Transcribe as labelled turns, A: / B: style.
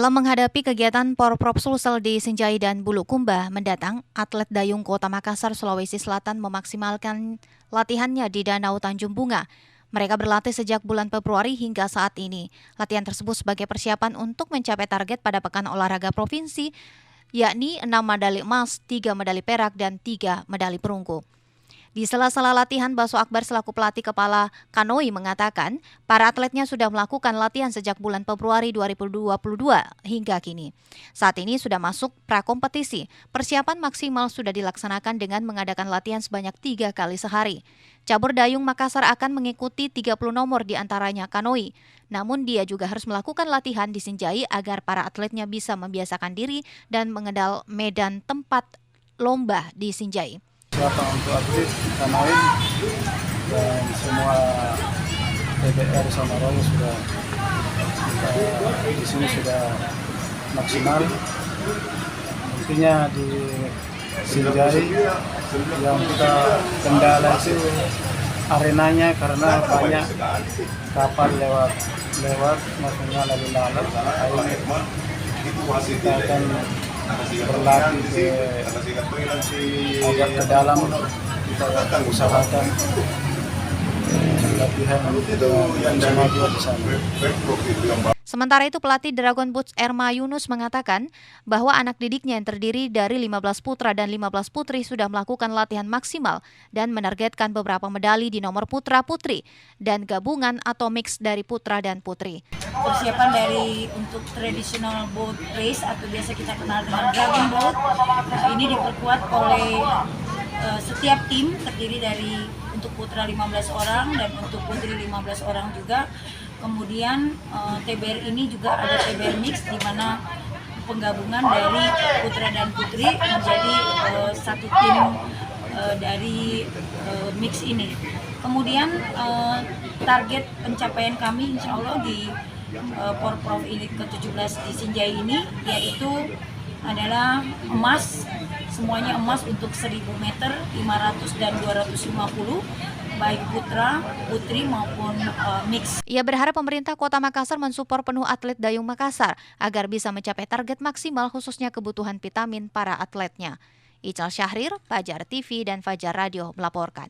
A: Dalam menghadapi kegiatan Porprov Sulsel di Sinjai dan Bulukumba mendatang, atlet dayung Kota Makassar, Sulawesi Selatan memaksimalkan latihannya di Danau Tanjung Bunga. Mereka berlatih sejak bulan Februari hingga saat ini. Latihan tersebut sebagai persiapan untuk mencapai target pada Pekan Olahraga Provinsi, yakni 6 medali emas, 3 medali perak, dan 3 medali perunggu. Di sela-sela latihan, Baso Akbar selaku pelatih kepala Kanoi mengatakan, para atletnya sudah melakukan latihan sejak bulan Februari 2022 hingga kini. Saat ini sudah masuk prakompetisi. Persiapan maksimal sudah dilaksanakan dengan mengadakan latihan sebanyak 3 kali sehari. Cabur dayung Makassar akan mengikuti 30 nomor di antaranya Kanoi. Namun dia juga harus melakukan latihan di Sinjai agar para atletnya bisa membiasakan diri dan mengenal medan tempat lomba di Sinjai.
B: Siapa untuk atlet Kanoin dan semua TBR sama Romo sudah di sini sudah maksimal. Intinya di Sinjai yang kita kendala itu arenanya karena banyak kapal lewat maksudnya lalu lalang. Kita akan berlatih agak ke dalam, kita akan usahakan latihan dan semua di sana.
A: Sementara itu, pelatih Dragon Boots Erma Yunus mengatakan bahwa anak didiknya yang terdiri dari 15 putra dan 15 putri sudah melakukan latihan maksimal dan menargetkan beberapa medali di nomor putra-putri dan gabungan atau mix dari putra dan putri.
C: Persiapan untuk traditional boat race atau biasa kita kenal dengan Dragon Boat, ini diperkuat oleh setiap tim terdiri dari untuk putra 15 orang dan untuk putri 15 orang juga. Kemudian TBR ini juga ada TBR mix di mana penggabungan dari putra dan putri menjadi satu tim dari mix ini. Kemudian target pencapaian kami insya Allah di Porprov ini ke-17 di Sinjai ini yaitu adalah emas, semuanya emas untuk 1000 meter, 500 dan 250, baik putra, putri maupun mix.
A: Ia berharap pemerintah Kota Makassar mensupport penuh atlet dayung Makassar agar bisa mencapai target maksimal khususnya kebutuhan vitamin para atletnya. Ical Syahrir, Fajar TV dan Fajar Radio melaporkan.